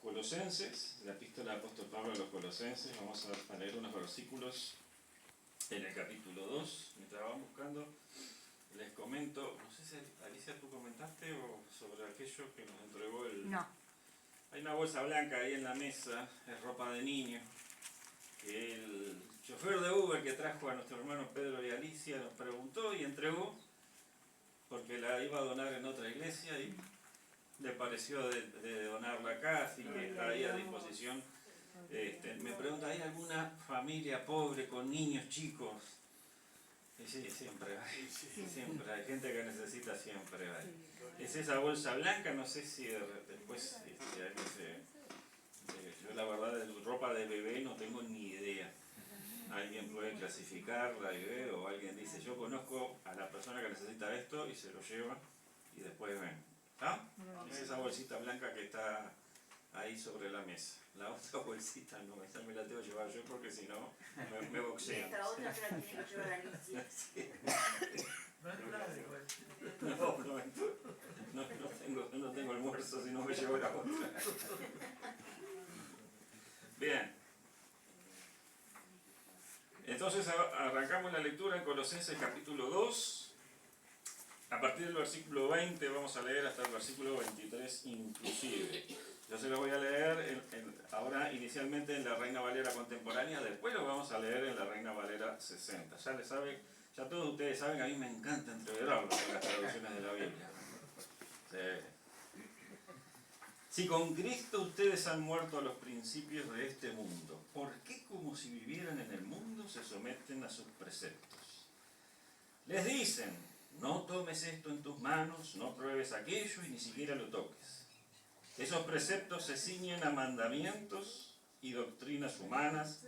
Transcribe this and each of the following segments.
Colosenses, la epístola del apóstol Pablo a los Colosenses. Vamos a leer unos versículos en el capítulo 2. Mientras van buscando, les comento, no sé si Alicia tú comentaste o sobre aquello que nos entregó el... No. Hay una bolsa blanca ahí en la mesa, es ropa de niño, que el chofer de Uber que trajo a nuestro hermano Pedro y Alicia nos preguntó y entregó, porque la iba a donar en otra iglesia y le pareció de donarla acá, así que está ahí a disposición. Me pregunta, ¿hay alguna familia pobre con niños chicos? Y sí, siempre hay, siempre hay gente que necesita, siempre hay. Es esa bolsa blanca, no sé si después alguien yo la verdad de ropa de bebé no tengo ni idea. Alguien puede clasificarla y ve, o alguien dice, yo conozco a la persona que necesita esto y se lo lleva y después ven. ¿Ah? Es esa bolsita blanca que está ahí sobre la mesa. La otra bolsita no, esa me la tengo que llevar yo porque si no me boxean. Esta otra se la tiene que llevar Alicia. Sí. No tengo almuerzo si no me llevo la otra. Bien. Entonces arrancamos la lectura en Colosenses capítulo 2. A partir del versículo 20 vamos a leer hasta el versículo 23 inclusive. Yo se lo voy a leer ahora inicialmente en la Reina Valera contemporánea, después lo vamos a leer en la Reina Valera 60. Ya todos ustedes saben que a mí me encanta entreverarlo con las traducciones de la Biblia. Sí. Si con Cristo ustedes han muerto a los principios de este mundo, ¿por qué como si vivieran en el mundo se someten a sus preceptos? Les dicen, no tomes esto en tus manos, no pruebes aquello y ni siquiera lo toques. Esos preceptos se ciñen a mandamientos y doctrinas humanas,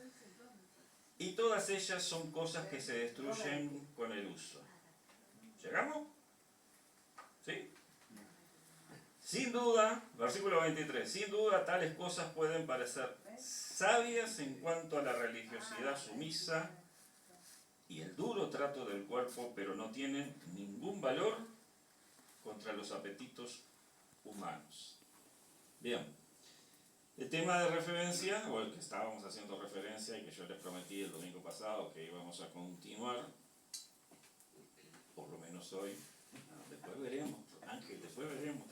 y todas ellas son cosas que se destruyen con el uso. ¿Llegamos? ¿Sí? Sin duda, versículo 23, sin duda tales cosas pueden parecer sabias en cuanto a la religiosidad sumisa y el duro trato del cuerpo, pero no tienen ningún valor contra los apetitos humanos. Bien, el tema de referencia, o el que estábamos haciendo referencia y que yo les prometí el domingo pasado que íbamos a continuar, por lo menos hoy, después veremos, Ángel, después veremos.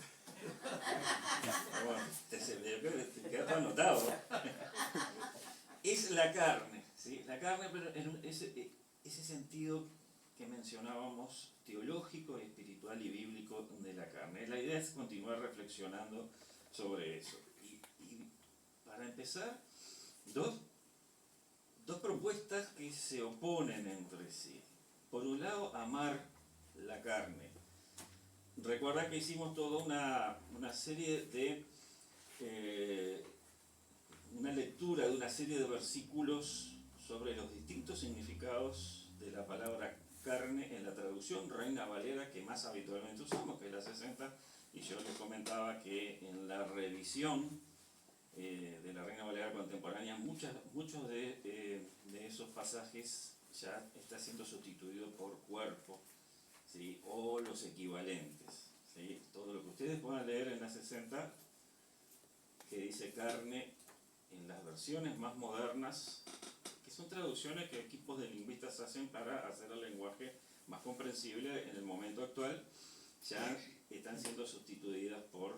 Bueno, te queda todo anotado. Es la carne, ¿sí? La carne, pero en ese sentido que mencionábamos, teológico, espiritual y bíblico de la carne. La idea es continuar reflexionando sobre eso. Y para empezar, dos propuestas que se oponen entre sí. Por un lado, amar la carne. Recuerda que hicimos toda una serie de una lectura de una serie de versículos sobre los distintos significados de la palabra carne en la traducción Reina Valera que más habitualmente usamos, que es la 60, y yo les comentaba que en la revisión de la Reina Valera contemporánea muchos de esos pasajes ya está siendo sustituido por cuerpo, ¿sí? O los equivalentes, ¿sí? Todo lo que ustedes puedan leer en la 60 que dice carne en las versiones más modernas, que son traducciones que equipos de lingüistas hacen para hacer el lenguaje más comprensible en el momento actual, ya están siendo sustituidas por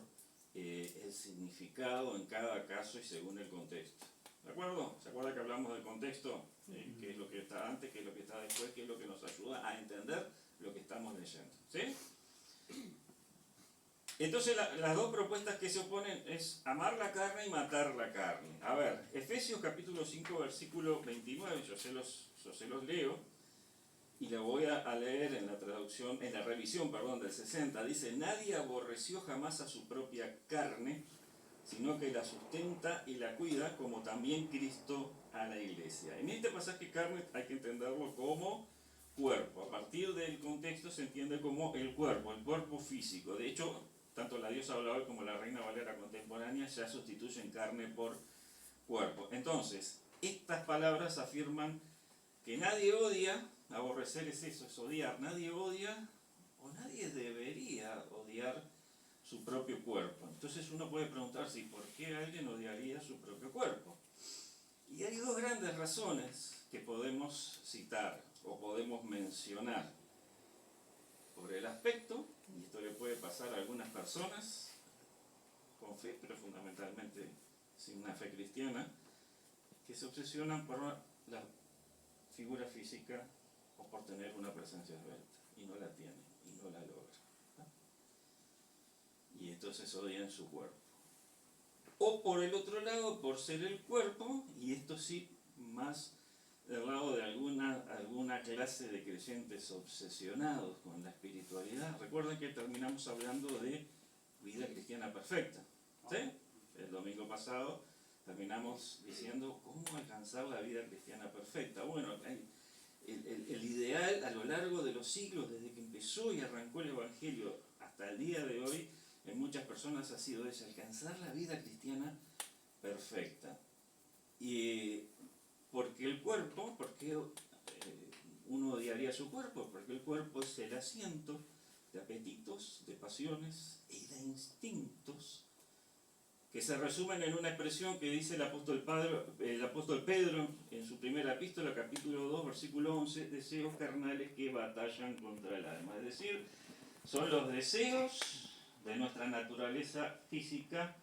el significado en cada caso y según el contexto. ¿De acuerdo? ¿Se acuerda que hablamos del contexto? ¿Qué es lo que está antes, qué es lo que está después, qué es lo que nos ayuda a entender lo que estamos leyendo? ¿Sí? Entonces las dos propuestas que se oponen es amar la carne y matar la carne. A ver, Efesios capítulo 5 versículo 29, yo se los leo y lo voy a leer en la traducción, en la revisión, del 60. Dice, nadie aborreció jamás a su propia carne, sino que la sustenta y la cuida, como también Cristo a la iglesia. En este pasaje carne hay que entenderlo como cuerpo. A partir del contexto se entiende como el cuerpo físico. De hecho, tanto la diosa Blau como la Reina Valera contemporánea ya sustituyen carne por cuerpo. Entonces, estas palabras afirman que nadie odia, aborrecer es eso, es odiar, nadie odia o nadie debería odiar su propio cuerpo. Entonces uno puede preguntarse, ¿por qué alguien odiaría su propio cuerpo? Y hay dos grandes razones que podemos citar o podemos mencionar. Por el aspecto, y esto le puede pasar a algunas personas con fe, pero fundamentalmente sin una fe cristiana, que se obsesionan por la figura física o por tener una presencia esbelta, y no la tienen, y no la logran. Y entonces odian su cuerpo. O por el otro lado, por ser el cuerpo, y esto sí, más del lado de alguna clase de creyentes obsesionados con la espiritualidad. Recuerden que terminamos hablando de vida cristiana perfecta, ¿sí? El domingo pasado terminamos diciendo cómo alcanzar la vida cristiana perfecta. Bueno, el ideal a lo largo de los siglos, desde que empezó y arrancó el Evangelio hasta el día de hoy, en muchas personas ha sido ese, alcanzar la vida cristiana perfecta. Y porque el cuerpo, porque uno odiaría su cuerpo, porque el cuerpo es el asiento de apetitos, de pasiones y de instintos que se resumen en una expresión que dice el apóstol Pedro en su primera epístola, capítulo 2, versículo 11, deseos carnales que batallan contra el alma. Es decir, son los deseos de nuestra naturaleza física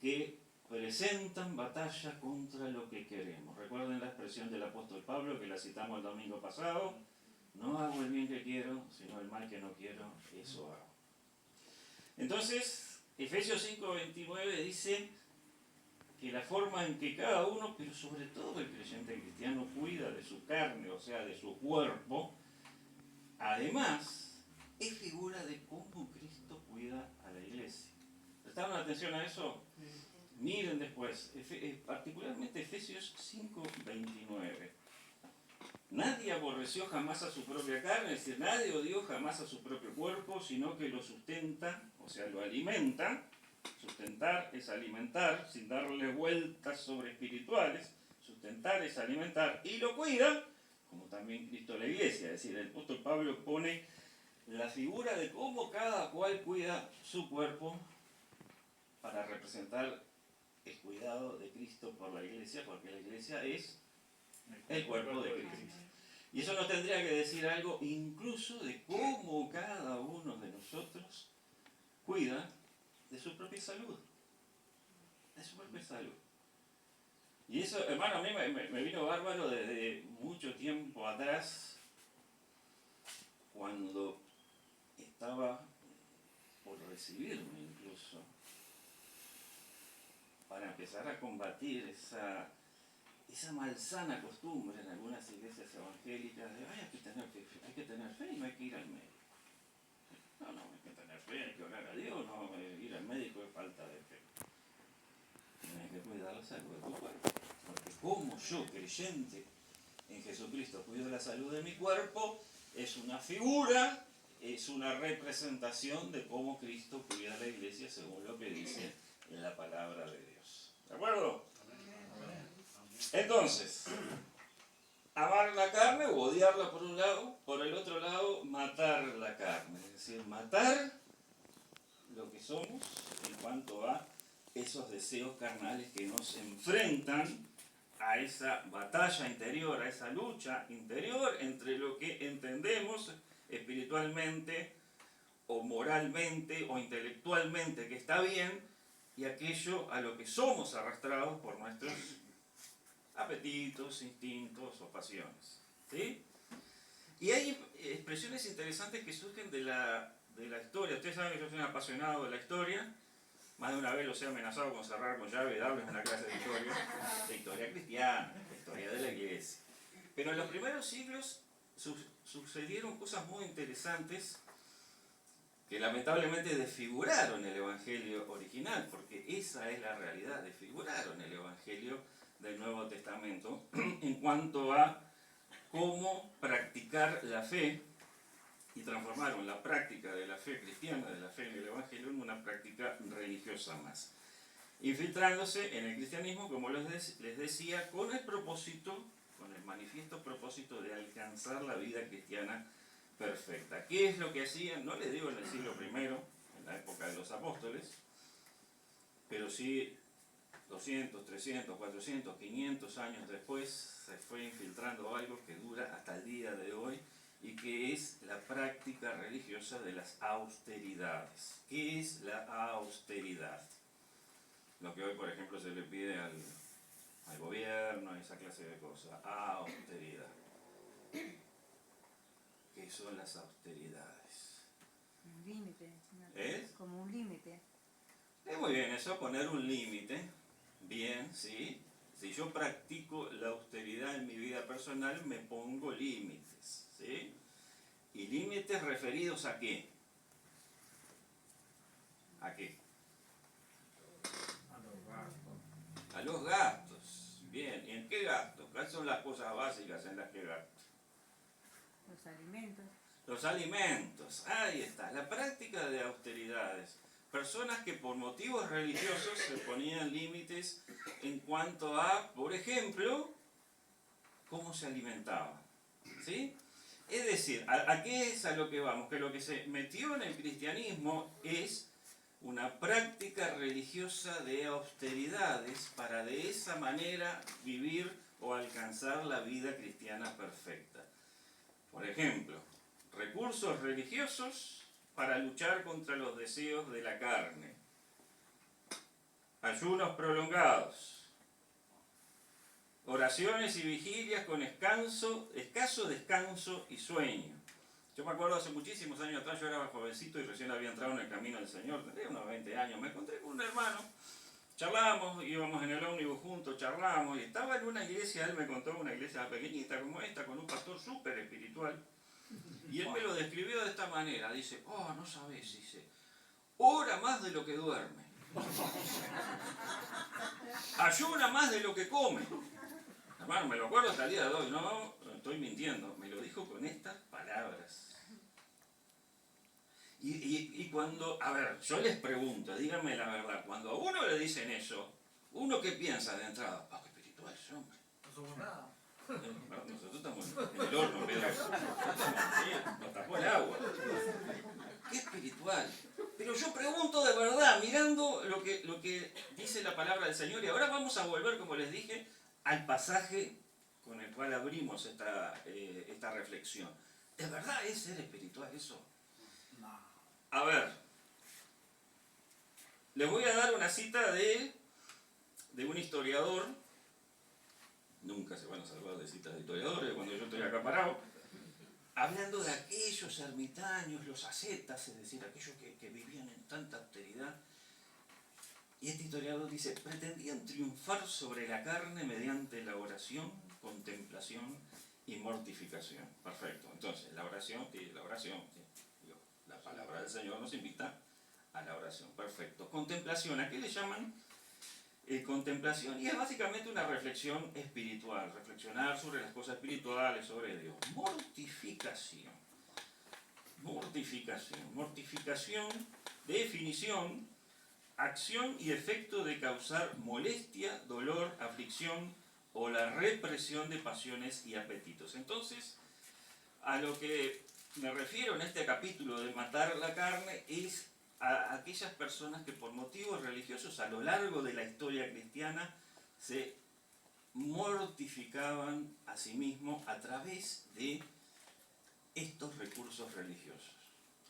que presentan batalla contra lo que queremos. Recuerden la expresión del apóstol Pablo, que la citamos el domingo pasado: no hago el bien que quiero, sino el mal que no quiero, eso hago. Entonces, Efesios 5:29 dice que la forma en que cada uno, pero sobre todo el creyente cristiano, cuida de su carne, o sea, de su cuerpo, además, es figura de cómo Cristo cuida a la iglesia. ¿Prestaron atención a eso? Miren después, particularmente Efesios 5:29. Nadie aborreció jamás a su propia carne, es decir, nadie odió jamás a su propio cuerpo, sino que lo sustenta, o sea, lo alimenta. Sustentar es alimentar, sin darle vueltas sobre espirituales. Sustentar es alimentar y lo cuida, como también Cristo la iglesia. Es decir, el apóstol Pablo pone la figura de cómo cada cual cuida su cuerpo para representar el cuidado de Cristo por la iglesia, porque la iglesia es el cuerpo de Cristo. Y eso nos tendría que decir algo incluso de cómo cada uno de nosotros cuida de su propia salud. De su propia salud. Y eso, hermano, a mí me vino bárbaro desde mucho tiempo atrás, cuando estaba por recibirme incluso, para empezar a combatir esa malsana costumbre en algunas iglesias evangélicas de hay que tener fe y no hay que ir al médico. No, hay que tener fe, hay que orar a Dios, no ir al médico es falta de fe. Tienes que cuidar la salud de tu cuerpo. Porque como yo, creyente en Jesucristo, cuido la salud de mi cuerpo, es una figura, es una representación de cómo Cristo cuida a la iglesia según lo que dice en la palabra de Dios. ¿De acuerdo? Entonces, amar la carne o odiarla por un lado, por el otro lado, matar la carne. Es decir, matar lo que somos en cuanto a esos deseos carnales que nos enfrentan a esa batalla interior, a esa lucha interior entre lo que entendemos espiritualmente o moralmente o intelectualmente que está bien y aquello a lo que somos arrastrados por nuestros apetitos, instintos o pasiones. ¿Sí? Y hay expresiones interesantes que surgen de la historia. Ustedes saben que yo soy un apasionado de la historia. Más de una vez los he amenazado con cerrar con llave y darles una clase de historia cristiana, de historia de la iglesia. Pero en los primeros siglos sucedieron cosas muy interesantes que lamentablemente desfiguraron el Evangelio original, porque esa es la realidad, desfiguraron el Evangelio del Nuevo Testamento en cuanto a cómo practicar la fe, y transformaron la práctica de la fe cristiana, de la fe en el Evangelio, en una práctica religiosa más, infiltrándose en el cristianismo, como les decía, con el manifiesto propósito de alcanzar la vida cristiana perfecta. ¿Qué es lo que hacían? No les digo en el siglo I, en la época de los apóstoles, pero sí 200, 300, 400, 500 años después se fue infiltrando algo que dura hasta el día de hoy y que es la práctica religiosa de las austeridades. ¿Qué es la austeridad? Lo que hoy, por ejemplo, se le pide al gobierno, esa clase de cosas. Austeridad. ¿Qué son las austeridades? Un límite. ¿Es? Como un límite. Es muy bien eso, poner un límite. Bien, sí. Si yo practico la austeridad en mi vida personal, me pongo límites, ¿sí? ¿Y límites referidos a qué? ¿A qué? A los gastos. Bien, ¿y en qué gastos? ¿Cuáles son las cosas básicas en las que gasto? Los alimentos. Los alimentos, ahí está, la práctica de austeridades. Personas que por motivos religiosos se ponían límites en cuanto a, por ejemplo, cómo se alimentaban. ¿Sí? Es decir, ¿a qué es a lo que vamos? Que lo que se metió en el cristianismo es una práctica religiosa de austeridades para de esa manera vivir o alcanzar la vida cristiana perfecta. Por ejemplo, recursos religiosos para luchar contra los deseos de la carne. Ayunos prolongados. Oraciones y vigilias con escaso descanso y sueño. Yo me acuerdo hace muchísimos años atrás, yo era jovencito y recién había entrado en el camino del Señor, tendría unos 20 años, me encontré con un hermano, charlábamos, íbamos en el ómnibus juntos, charlábamos, y estaba en una iglesia, él me contó una iglesia pequeñita como esta, con un pastor súper espiritual, y él me lo describió de esta manera, dice, oh, no sabés, dice, ora más de lo que duerme, ayuna más de lo que come. Hermano, me lo acuerdo hasta el día de hoy, no estoy mintiendo, me lo dijo con estas palabras. Y cuando, a ver, yo les pregunto, díganme la verdad, cuando a uno le dicen eso, ¿uno qué piensa de entrada? ¡Ah, qué espiritual ese hombre! No somos nada. Nosotros estamos en el horno, Pedro. Sí, nos tapó el agua. ¡Qué espiritual! Pero yo pregunto de verdad, mirando lo que dice la palabra del Señor, y ahora vamos a volver, como les dije, al pasaje con el cual abrimos esta reflexión. ¿De verdad es ser espiritual eso? No. A ver, les voy a dar una cita de un historiador. Nunca se van a salvar de citas de historiadores cuando yo estoy acá parado. Hablando de aquellos ermitaños, los ascetas, es decir, aquellos que vivían en tanta austeridad. Y este historiador dice, pretendían triunfar sobre la carne mediante la oración, contemplación y mortificación. Perfecto. Entonces, la oración, la palabra del Señor nos invita a la oración. Perfecto. Contemplación, ¿a qué le llaman? Contemplación, y es básicamente una reflexión espiritual, reflexionar sobre las cosas espirituales, sobre Dios. Mortificación. Mortificación, definición, acción y efecto de causar molestia, dolor, aflicción o la represión de pasiones y apetitos. Entonces, a lo que me refiero en este capítulo de matar la carne es a aquellas personas que por motivos religiosos a lo largo de la historia cristiana se mortificaban a sí mismos a través de estos recursos religiosos.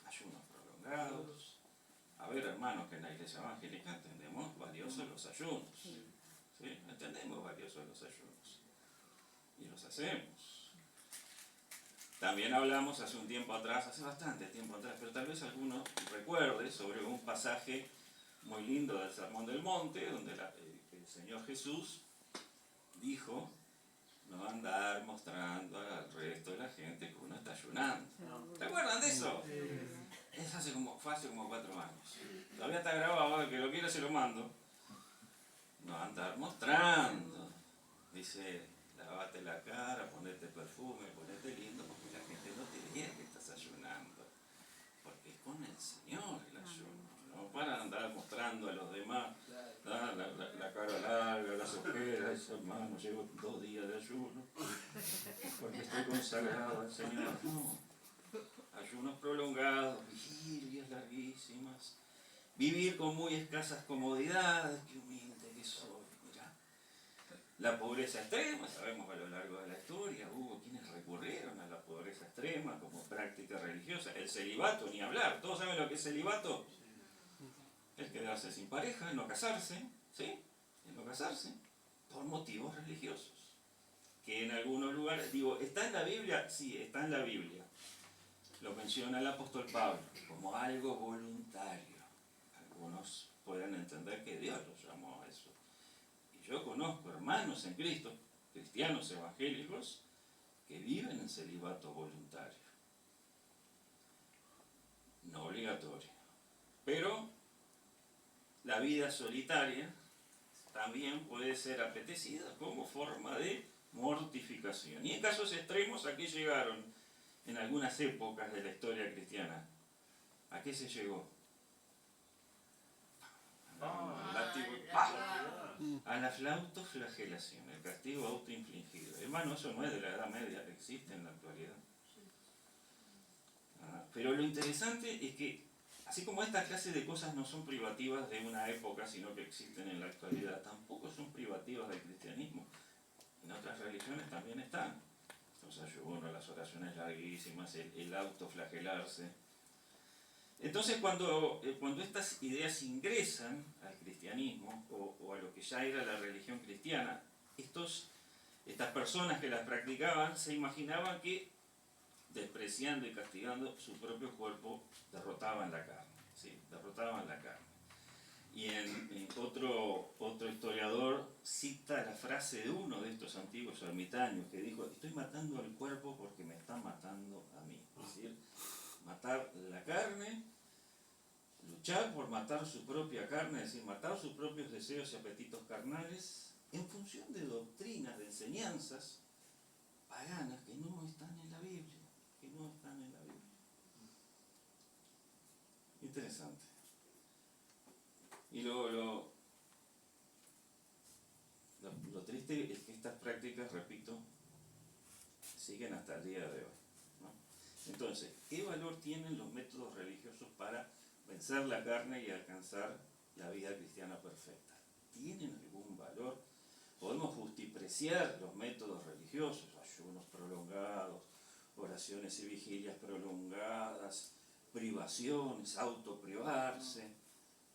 Ayunos prolongados. A ver, hermanos, que en la iglesia evangélica entendemos valiosos los ayunos. ¿Sí? Entendemos valiosos los ayunos. Y los hacemos. También hablamos hace bastante tiempo atrás, pero tal vez alguno recuerde sobre un pasaje muy lindo del Sermón del Monte, donde el Señor Jesús dijo, no va a andar mostrando al resto de la gente que uno está ayunando. ¿Te acuerdan de eso? Fue hace como 4 años. Todavía está grabado, el que lo quiera se lo mando. No va a andar mostrando. Dice, lavate la cara, ponete perfume, ponete lindo, porque la gente no te vea que estás ayunando. Porque es con el Señor el ayuno, no para andar mostrando a los demás la cara larga, las ojeras, hermano, llevo 2 días de ayuno, porque estoy consagrado al Señor. No, ayunos prolongados, vigilias larguísimas, Vivir con muy escasas comodidades, qué humilde que soy, mirá. La pobreza extrema, sabemos a lo largo de la historia, hubo quienes recurrieron a la pobreza extrema como práctica religiosa. El celibato, ni hablar. ¿Todos saben lo que es celibato? Es quedarse sin pareja, no casarse, ¿sí? No casarse, por motivos religiosos. Que en algunos lugares, digo, ¿está en la Biblia? Sí, está en la Biblia. Lo menciona el apóstol Pablo como algo voluntario. Algunos pueden entender que Dios los llamó a eso. Y yo conozco hermanos en Cristo, cristianos evangélicos, que viven en celibato voluntario. No obligatorio. Pero la vida solitaria también puede ser apetecida como forma de mortificación. Y en casos extremos, ¿a qué llegaron en algunas épocas de la historia cristiana? ¿A qué se llegó? A la flautoflagelación, el castigo autoinfligido. Hermano, eso no es de la Edad Media, existe en la actualidad. Pero lo interesante es que, así como esta clase de cosas no son privativas de una época, sino que existen en la actualidad, tampoco son privativas del cristianismo. En otras religiones también están. Los ayunos, las oraciones larguísimas, el autoflagelarse. Entonces, cuando estas ideas ingresan al cristianismo o a lo que ya era la religión cristiana, estas personas que las practicaban se imaginaban que, despreciando y castigando su propio cuerpo, derrotaban la carne. ¿Sí? Derrotaban la carne. Y otro historiador cita la frase de uno de estos antiguos ermitaños que dijo: estoy matando al cuerpo porque me está matando a mí. Es decir, matar la carne, luchar por matar su propia carne, es decir, matar sus propios deseos y apetitos carnales en función de doctrinas, de enseñanzas paganas que no están en la Biblia, Interesante. Y lo triste es que estas prácticas, repito, siguen hasta el día de hoy, ¿no? Entonces, ¿qué valor tienen los métodos religiosos para vencer la carne y alcanzar la vida cristiana perfecta? ¿Tienen algún valor? Podemos justipreciar los métodos religiosos, ayunos prolongados, oraciones y vigilias prolongadas, privaciones, autoprivarse.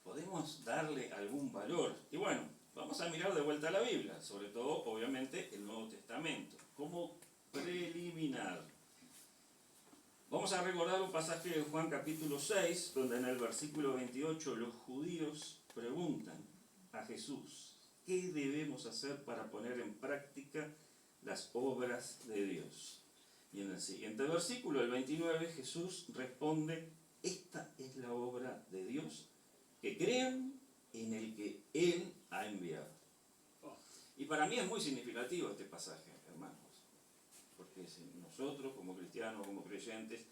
Podemos darle algún valor. Y bueno, vamos a mirar de vuelta a la Biblia, sobre todo, obviamente, el Nuevo Testamento, como preliminar. Vamos a recordar un pasaje de Juan capítulo 6, donde en el versículo 28 los judíos preguntan a Jesús: ¿qué debemos hacer para poner en práctica las obras de Dios? Y en el siguiente versículo, el 29, Jesús responde: esta es la obra de Dios, que crean en el que Él ha enviado. Y para mí es muy significativo este pasaje, hermanos, porque si nosotros como cristianos, como creyentes,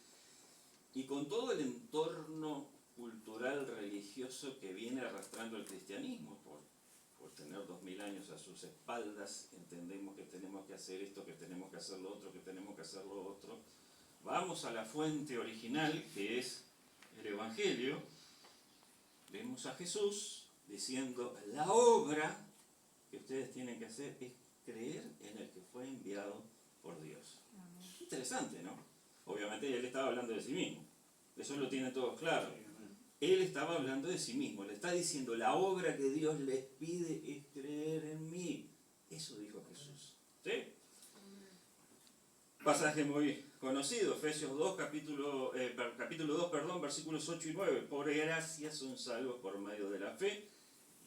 y con todo el entorno cultural religioso que viene arrastrando el cristianismo, por tener 2000 años a sus espaldas, entendemos que tenemos que hacer esto, que tenemos que hacer lo otro, que tenemos que hacer lo otro. Vamos a la fuente original, que es el Evangelio. Vemos a Jesús diciendo: la obra que ustedes tienen que hacer es creer en el que fue enviado por Dios. Interesante, ¿no? Obviamente él estaba hablando de sí mismo. Eso lo tienen todos claro. Él estaba hablando de sí mismo. Le está diciendo: la obra que Dios les pide es creer en mí. Eso dijo Jesús. ¿Sí? Pasaje muy conocido, Efesios 2, capítulo 2, versículos 8 y 9. Por gracia son salvos por medio de la fe,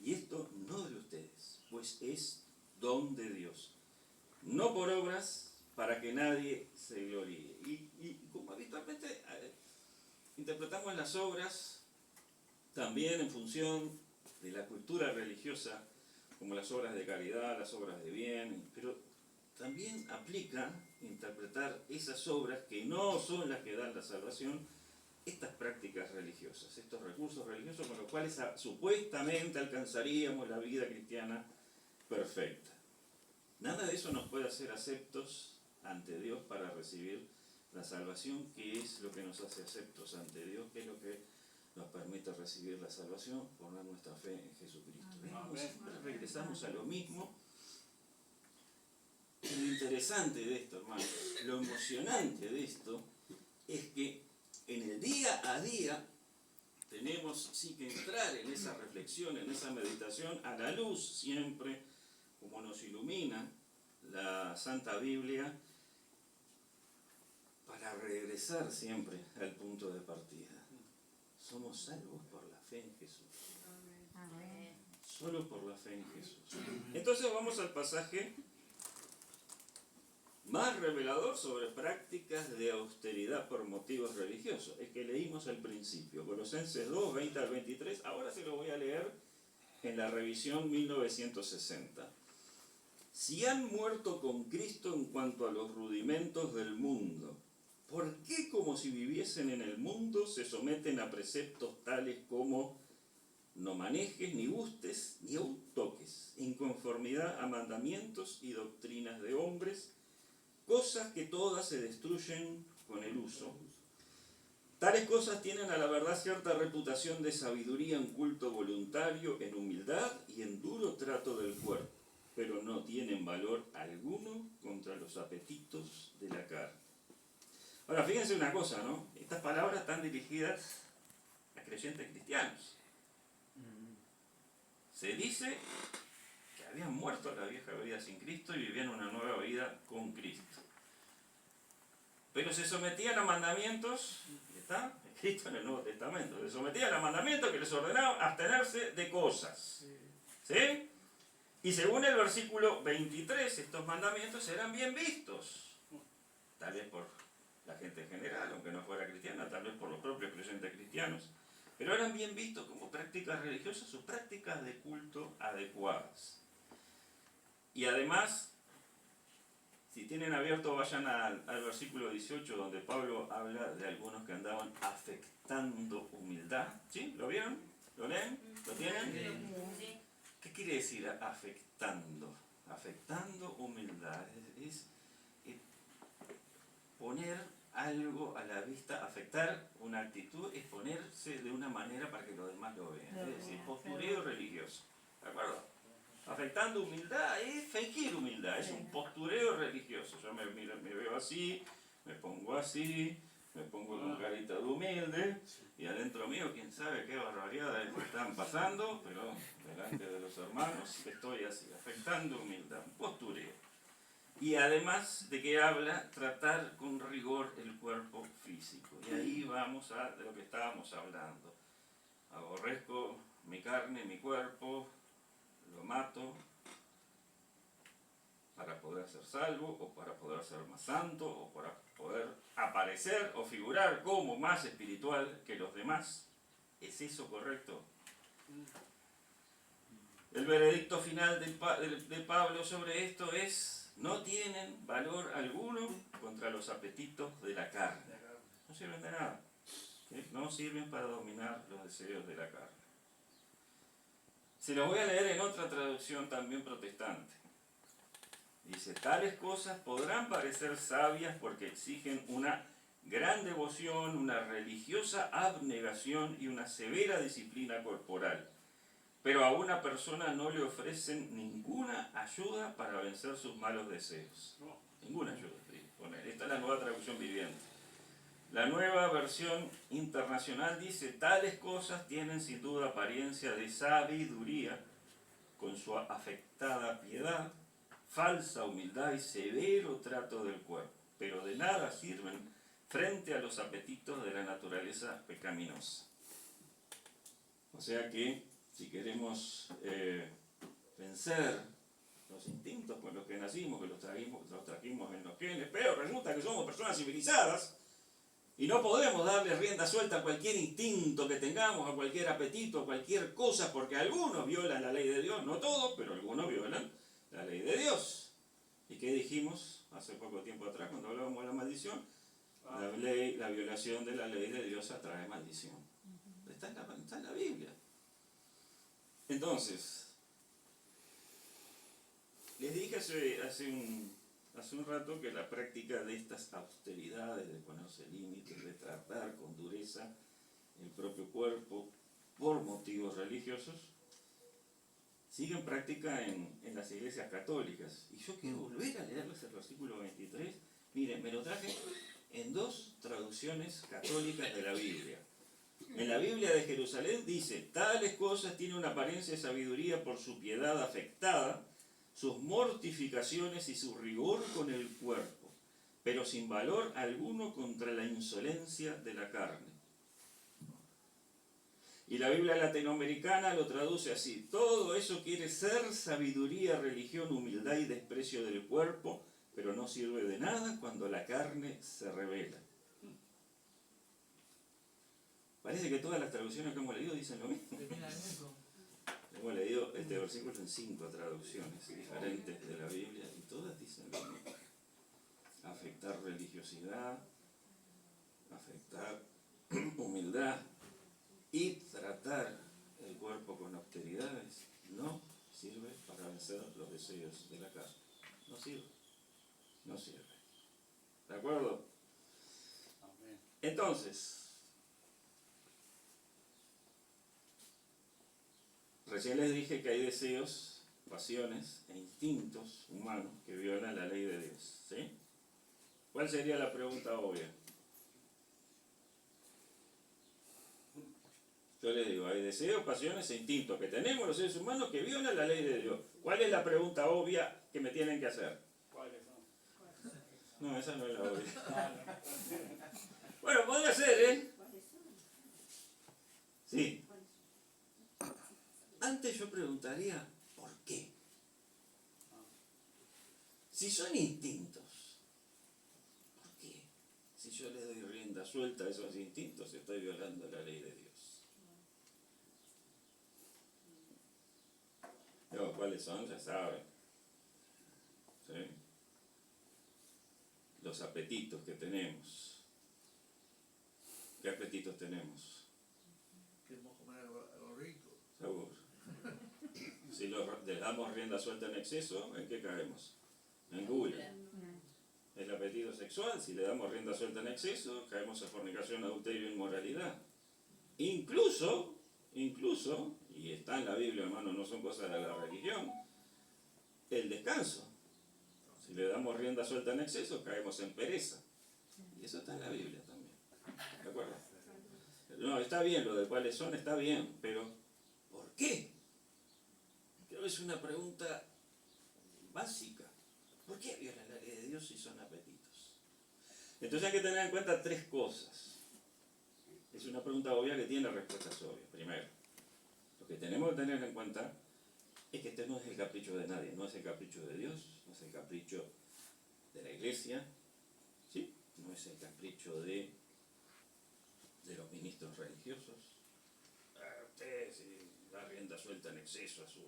y esto no de ustedes, pues es don de Dios. No por obras, para que nadie se gloríe. Y como habitualmente interpretamos las obras también en función de la cultura religiosa, como las obras de caridad, las obras de bien, pero también aplica interpretar esas obras que no son las que dan la salvación, estas prácticas religiosas, estos recursos religiosos con los cuales supuestamente alcanzaríamos la vida cristiana perfecta. Nada de eso nos puede hacer aceptos ante Dios para recibir la salvación. ¿Qué es lo que nos hace aceptos ante Dios? ¿Qué es lo que nos permite recibir la salvación, poner nuestra fe en Jesucristo. Amén. Siempre regresamos a lo mismo. Y lo interesante de esto, hermanos, lo emocionante de esto, es que en el día a día tenemos sí que entrar en esa reflexión, en esa meditación, a la luz siempre, como nos ilumina la Santa Biblia, para regresar siempre al punto de partida. Somos salvos por la fe en Jesús. Amén. Solo por la fe en Jesús. Entonces vamos al pasaje más revelador sobre prácticas de austeridad por motivos religiosos. Es que leímos al principio, Colosenses 2, 20 al 23. Ahora se lo voy a leer en la revisión 1960. Si han muerto con Cristo en cuanto a los rudimentos del mundo, ¿por qué como si viviesen en el mundo se someten a preceptos tales como no manejes, ni gustes, ni aun toques, en conformidad a mandamientos y doctrinas de hombres, cosas que todas se destruyen con el uso? Tales cosas tienen a la verdad cierta reputación de sabiduría en culto voluntario, en humildad y en duro trato del cuerpo, pero no tienen valor alguno contra los apetitos de la carne. Ahora, fíjense una cosa, ¿no? Estas palabras están dirigidas a creyentes cristianos. Se dice que habían muerto la vieja vida sin Cristo y vivían una nueva vida con Cristo. Pero se sometían a mandamientos, está escrito en el Nuevo Testamento, se sometían a mandamientos que les ordenaban abstenerse de cosas. ¿Sí? Y según el versículo 23, estos mandamientos eran bien vistos. Tal vez por la gente en general, aunque no fuera cristiana, tal vez por los propios creyentes cristianos. Pero eran bien vistos como prácticas religiosas o prácticas de culto adecuadas. Y además, si tienen abierto, vayan al versículo 18, donde Pablo habla de algunos que andaban afectando humildad. ¿Sí? ¿Lo vieron? ¿Lo leen? ¿Lo tienen? Sí. ¿Qué quiere decir afectando? Afectando humildad. Es poner algo a la vista, afectar una actitud, es ponerse de una manera para que los demás lo vean. Es decir, postureo religioso. ¿De acuerdo? Afectando humildad es fingir humildad, es un postureo religioso. Yo me veo así, me pongo así, me pongo con carita de humilde, y adentro mío, quién sabe qué barbaridades están pasando, pero delante de los hermanos estoy así, afectando humildad, un postureo. Y además de que habla, tratar con rigor el cuerpo físico. Y ahí vamos a de lo que estábamos hablando. Aborrezco mi carne, mi cuerpo, lo mato para poder ser salvo, o para poder ser más santo, o para poder aparecer o figurar como más espiritual que los demás. ¿Es eso correcto? El veredicto final de Pablo sobre esto es: no tienen valor alguno contra los apetitos de la carne. No sirven de nada. ¿Sí? No sirven para dominar los deseos de la carne. Se los voy a leer en otra traducción también protestante. Dice: tales cosas podrán parecer sabias porque exigen una gran devoción, una religiosa abnegación y una severa disciplina corporal. Pero a una persona no le ofrecen ninguna ayuda para vencer sus malos deseos. Ninguna ayuda. Esta es la nueva traducción viviente. La nueva versión internacional dice: tales cosas tienen sin duda apariencia de sabiduría, con su afectada piedad, falsa humildad y severo trato del cuerpo, pero de nada sirven frente a los apetitos de la naturaleza pecaminosa. O sea que, si queremos vencer los instintos con los que nacimos, que los trajimos en los genes, pero resulta que somos personas civilizadas y no podemos darle rienda suelta a cualquier instinto que tengamos, a cualquier apetito, a cualquier cosa, porque algunos violan la ley de Dios, no todos, pero algunos violan la ley de Dios. ¿Y qué dijimos hace poco tiempo atrás cuando hablábamos de la maldición? La violación de la ley de Dios atrae maldición. Está en la Biblia. Entonces, les dije hace un rato que la práctica de estas austeridades, de ponerse límites, de tratar con dureza el propio cuerpo por motivos religiosos, sigue en práctica en las iglesias católicas. Y yo quiero volver a leerles el versículo 23. Miren, me lo traje en dos traducciones católicas de la Biblia. En la Biblia de Jerusalén dice: tales cosas tienen una apariencia de sabiduría por su piedad afectada, sus mortificaciones y su rigor con el cuerpo, pero sin valor alguno contra la insolencia de la carne. Y la Biblia latinoamericana lo traduce así: todo eso quiere ser sabiduría, religión, humildad y desprecio del cuerpo, pero no sirve de nada cuando la carne se revela. Parece que todas las traducciones que hemos leído dicen lo mismo. Termina en eso. Hemos leído este versículo en 5 traducciones diferentes de la Biblia y todas dicen lo mismo. Afectar religiosidad, afectar humildad y tratar el cuerpo con austeridades no sirve para vencer los deseos de la carne. No sirve. No sirve. ¿De acuerdo? Entonces, recién les dije que hay deseos, pasiones e instintos humanos que violan la ley de Dios. ¿Sí? ¿Cuál sería la pregunta obvia? Yo les digo, hay deseos, pasiones e instintos que tenemos los seres humanos que violan la ley de Dios. ¿Cuál es la pregunta obvia que me tienen que hacer? ¿Cuáles son? No, esa no es la obvia. Bueno, podría ser, ¿eh? Sí. Antes yo preguntaría, ¿por qué? Si son instintos, ¿por qué? Si yo le doy rienda suelta a esos instintos, estoy violando la ley de Dios. Pero, ¿cuáles son? Ya saben. ¿Sí? Los apetitos que tenemos. ¿Qué apetitos tenemos? Queremos comer algo rico. Seguro. Si le damos rienda suelta en exceso, ¿en qué caemos? En gula. El apetito sexual, si le damos rienda suelta en exceso, caemos en fornicación, adulterio e inmoralidad. Incluso, y está en la Biblia, hermano, no son cosas de la religión, el descanso. Si le damos rienda suelta en exceso, caemos en pereza. Y eso está en la Biblia también. ¿De acuerdo? No, está bien, lo de cuáles son está bien, pero ¿por qué? Creo que es una pregunta básica. ¿Por qué violan la ley de Dios si son apetitos? Entonces hay que tener en cuenta tres cosas. Es una pregunta obvia que tiene respuestas obvias. Primero, lo que tenemos que tener en cuenta es que este no es el capricho de nadie, no es el capricho de Dios, no es el capricho de la iglesia, ¿sí? No es el capricho de los ministros religiosos. Usted, si da rienda suelta en exceso a su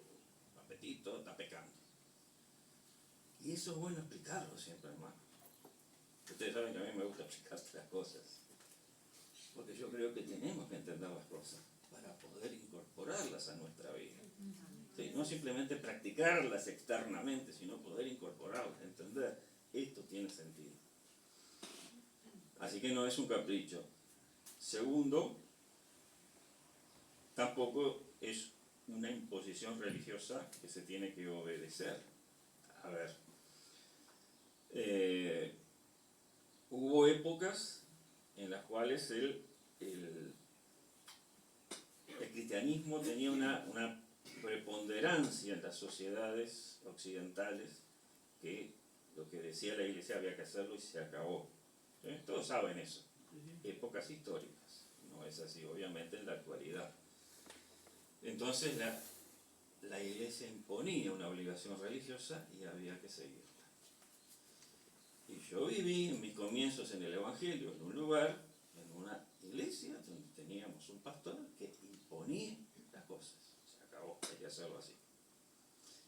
apetito, está pecando. Y eso es bueno explicarlo siempre, hermano. Ustedes saben que a mí me gusta explicar las cosas, porque yo creo que tenemos que entender las cosas para poder incorporarlas a nuestra vida. ¿Sí? No simplemente practicarlas externamente, sino poder incorporarlas, entender, esto tiene sentido. Así que no es un capricho. Segundo, tampoco es una imposición religiosa que se tiene que obedecer. A ver, hubo épocas en las cuales el cristianismo tenía una preponderancia en las sociedades occidentales, que lo que decía la iglesia había que hacerlo y se acabó. ¿Sí? Todos saben eso. Épocas históricas. No es así, obviamente, en la actualidad. Entonces la iglesia imponía una obligación religiosa y había que seguirla. Y yo viví en mis comienzos en el Evangelio, en un lugar, en una iglesia, donde teníamos un pastor que imponía las cosas. Se acabó, hay que hacerlo así.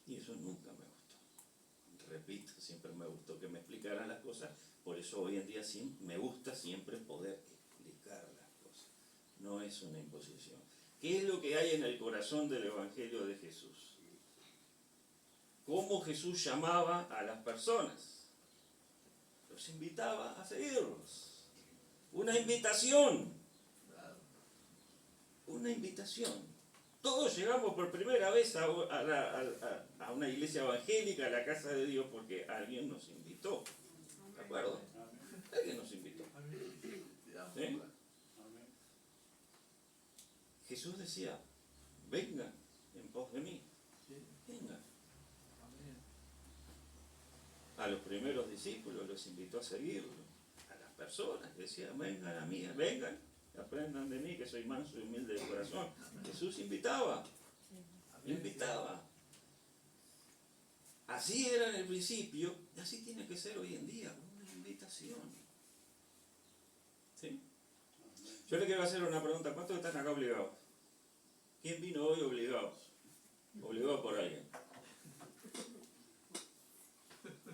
Y eso nunca me gustó. Repito, siempre me gustó que me explicaran las cosas, por eso hoy en día sí me gusta siempre poder explicar las cosas. No es una imposición. ¿Qué es lo que hay en el corazón del Evangelio de Jesús? ¿Cómo Jesús llamaba a las personas? Los invitaba a seguirlos. Una invitación. una invitación. Todos llegamos por primera vez a una iglesia evangélica, a la casa de Dios, porque alguien nos invitó. ¿De acuerdo? Alguien nos invitó. ¿Sí? Jesús decía, vengan en pos de mí. Vengan. A los primeros discípulos los invitó a seguirlo. A las personas decía, vengan a mí, vengan, aprendan de mí que soy manso y humilde de corazón. Jesús invitaba. Invitaba. Así era en el principio y así tiene que ser hoy en día, una invitación. ¿Sí? Yo le quiero hacer una pregunta, ¿cuántos están acá obligados? ¿Quién vino hoy obligado? Obligado por alguien.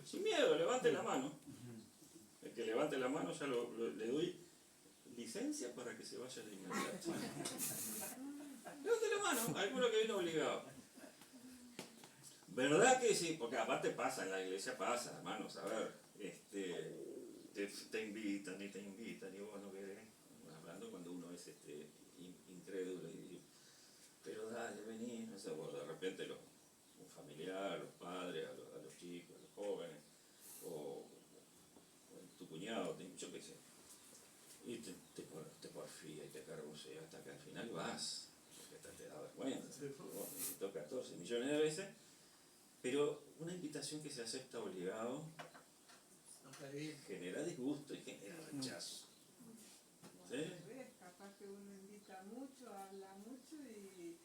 Sin miedo, levante la mano. El que levante la mano ya le doy licencia para que se vaya de inmediato. Levante la mano, alguno que vino obligado. ¿Verdad que sí? Porque aparte pasa, en la iglesia pasa, hermanos, a ver, te invitan y vos no querés. Hablando cuando uno es incrédulo pero dale, vení, no sé, de repente un familiar, los padres, a los chicos, a los jóvenes, o tu cuñado, yo qué sé, y te porfía y te cargosea hasta que al final vas, porque hasta te da vergüenza, te toca 14 millones de veces, pero una invitación que se acepta obligado genera disgusto y genera rechazo. ¿Sí? Capaz que uno invita mucho, habla mucho y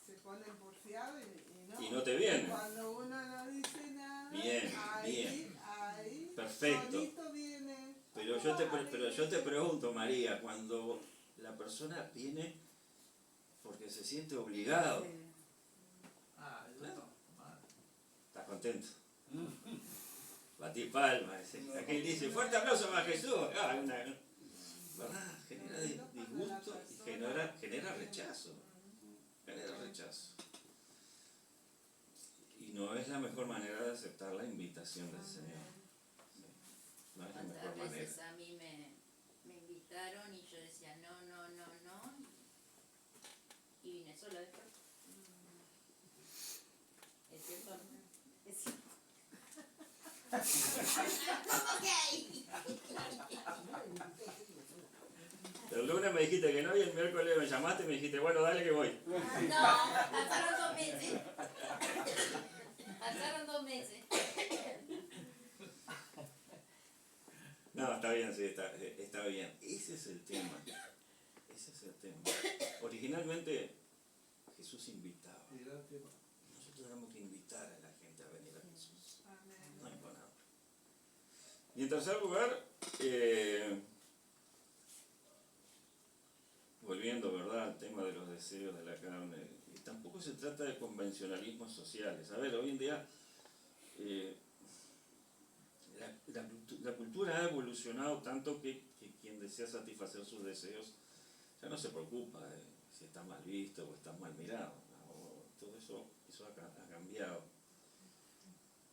se pone porfiado Y no te viene. Cuando uno no dice nada, Bien, ahí perfecto. solito viene. Pero yo te pregunto, María, cuando la persona viene porque se siente obligado, ¿estás contento? Batí palmas, aquel dice, fuerte aplauso para Jesús. ¿Verdad? Genera disgusto y genera rechazo. Genera rechazo. Y no es la mejor manera de aceptar la invitación del Señor. No es la mejor ¿Cuántas manera. veces a mí me invitaron y yo decía no? Y vine sola después. ¿Es cierto? Es cierto. ¿Cómo que hay? El lunes me dijiste que no y el miércoles me llamaste y me dijiste, bueno, dale que voy. No, pasaron 2 meses. Pasaron 2 meses. No, está bien, sí, está bien. Ese es el tema. Ese es el tema. Originalmente Jesús invitaba. Nosotros tenemos que invitar a la gente a venir a Jesús. No imponer. Y en tercer lugar, volviendo, ¿verdad?, al tema de los deseos de la carne, y tampoco se trata de convencionalismos sociales. A ver, hoy en día la cultura ha evolucionado tanto que quien desea satisfacer sus deseos ya no se preocupa de si está mal visto o está mal mirado, ¿no? Todo eso ha cambiado.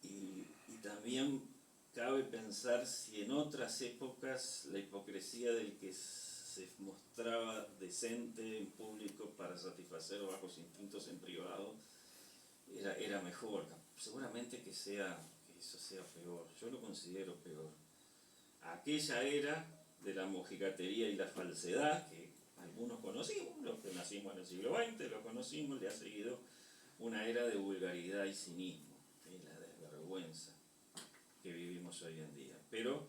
Y también cabe pensar si en otras épocas la hipocresía del que se mostraba decente en público para satisfacer bajos instintos en privado era mejor. Seguramente que eso sea peor. Yo lo considero peor. Aquella era de la mojigatería y la falsedad que algunos conocimos, los que nacimos en el siglo XX, lo conocimos, le ha seguido una era de vulgaridad y cinismo, la desvergüenza que vivimos hoy en día. Pero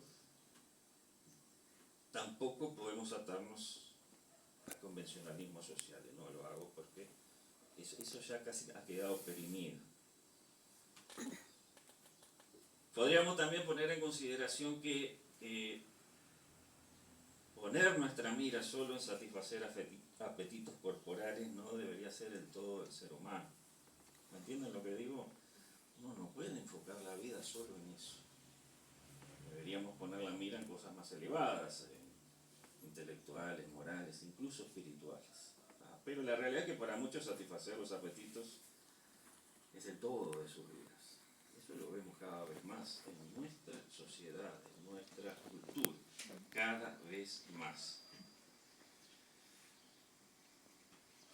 tampoco podemos atarnos a convencionalismos sociales, no lo hago porque eso ya casi ha quedado perimido. Podríamos también poner en consideración que poner nuestra mira solo en satisfacer apetitos corporales no debería ser el todo del ser humano. ¿Me entienden lo que digo? Uno no puede enfocar la vida solo en eso. Deberíamos poner la mira en cosas más elevadas, intelectuales, morales, incluso espirituales. Pero la realidad es que para muchos satisfacer los apetitos es el todo de sus vidas. Eso lo vemos cada vez más en nuestra sociedad, en nuestra cultura, cada vez más.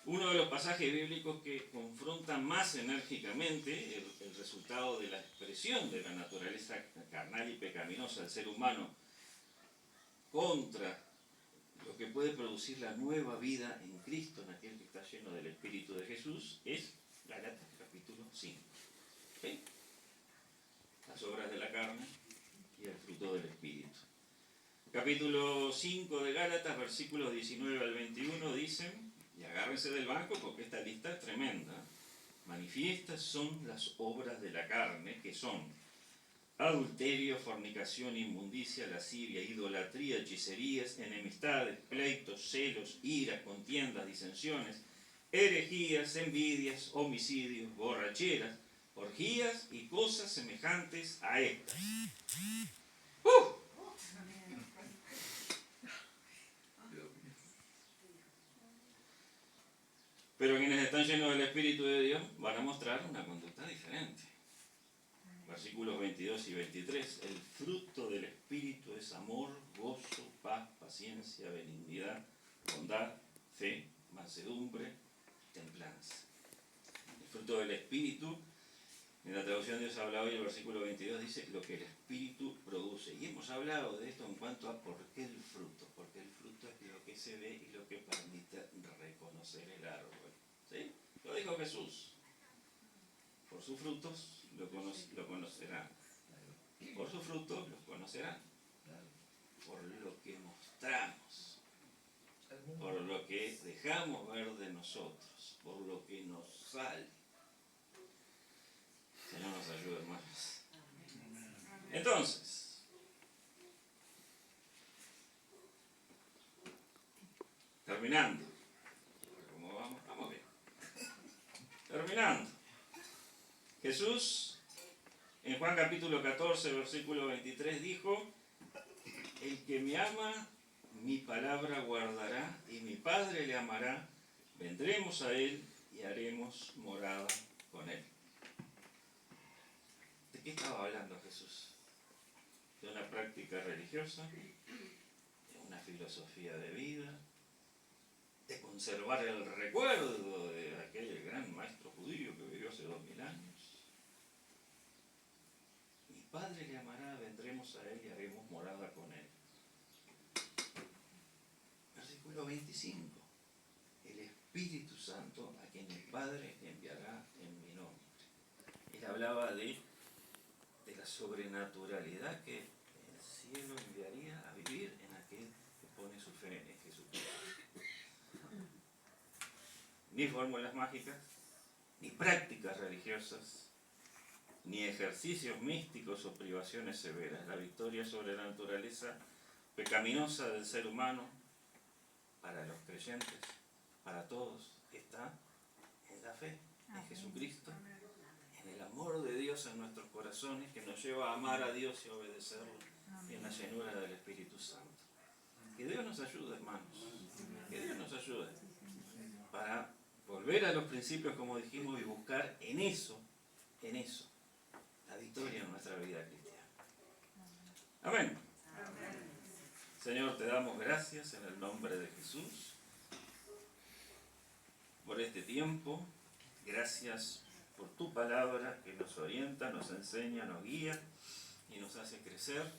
Uno de los pasajes bíblicos que confronta más enérgicamente el resultado de la expresión de la naturaleza carnal y pecaminosa del ser humano contra lo que puede producir la nueva vida en Cristo, en aquel que está lleno del Espíritu de Jesús, es Gálatas capítulo 5. ¿Sí? Las obras de la carne y el fruto del Espíritu. Capítulo 5 de Gálatas, versículos 19 al 21 dicen, y agárrense del banco porque esta lista es tremenda, manifiestas son las obras de la carne, que son adulterio, fornicación, inmundicia, lascivia, idolatría, hechicerías, enemistades, pleitos, celos, iras, contiendas, disensiones, herejías, envidias, homicidios, borracheras, orgías y cosas semejantes a estas. Pero quienes están llenos del Espíritu de Dios van a mostrar una conducta diferente. Versículos 22 y 23. El fruto del Espíritu es amor, gozo, paz, paciencia, benignidad, bondad, fe, mansedumbre, templanza. El fruto del Espíritu, en la traducción de Dios habla hoy, el versículo 22 dice lo que el Espíritu produce. Y hemos hablado de esto en cuanto a por qué el fruto. Porque el fruto es lo que se ve y lo que permite reconocer el árbol. ¿Sí? Lo dijo Jesús. Por sus frutos lo conocerán. Por sus frutos los conocerán. Por lo que mostramos. Por lo que dejamos ver de nosotros. Por lo que nos sale. Señor nos ayude, hermanos. Entonces, terminando. ¿Cómo vamos? Vamos bien. Terminando. Jesús, en Juan capítulo 14, versículo 23, dijo, el que me ama, mi palabra guardará, y mi Padre le amará, vendremos a él y haremos morada con él. ¿De qué estaba hablando Jesús? ¿De una práctica religiosa? ¿De una filosofía de vida? ¿De conservar el recuerdo de aquel gran maestro judío que vivió hace 2000 años? Mi Padre le amará, vendremos a él y haremos morada con él. Versículo 25. El Espíritu Santo a quien el Padre enviará en mi nombre. Él hablaba de la sobrenaturalidad que el cielo enviaría a vivir en aquel que pone su fe en Jesucristo. Ni fórmulas mágicas, ni prácticas religiosas, ni ejercicios místicos o privaciones severas. La victoria sobre la naturaleza pecaminosa del ser humano, para los creyentes, para todos, está en la fe en Jesucristo, en el amor de Dios en nuestros corazones, que nos lleva a amar a Dios y a obedecerlo, y en la llenura del Espíritu Santo. Que Dios nos ayude, hermanos, que Dios nos ayude para volver a los principios, como dijimos, y buscar en eso, la victoria en nuestra vida cristiana. Amén. Señor, te damos gracias en el nombre de Jesús por este tiempo. Gracias por tu palabra que nos orienta, nos enseña, nos guía y nos hace crecer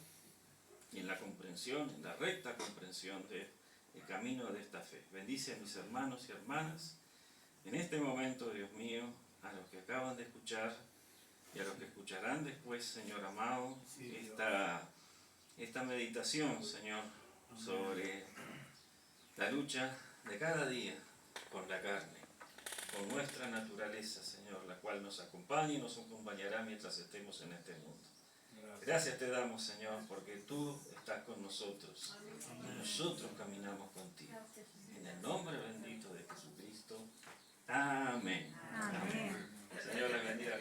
en la comprensión, en la recta comprensión del camino de esta fe. Bendice a mis hermanos y hermanas en este momento, Dios mío, a los que acaban de escuchar y a los que escucharán después, Señor amado, esta meditación, Señor, sobre la lucha de cada día con la carne, con nuestra naturaleza, Señor, la cual nos acompaña y nos acompañará mientras estemos en este mundo. Gracias te damos, Señor, porque tú estás con nosotros y nosotros caminamos contigo. En el nombre bendito de Jesucristo. Amén. Amén. Señor, les bendiga.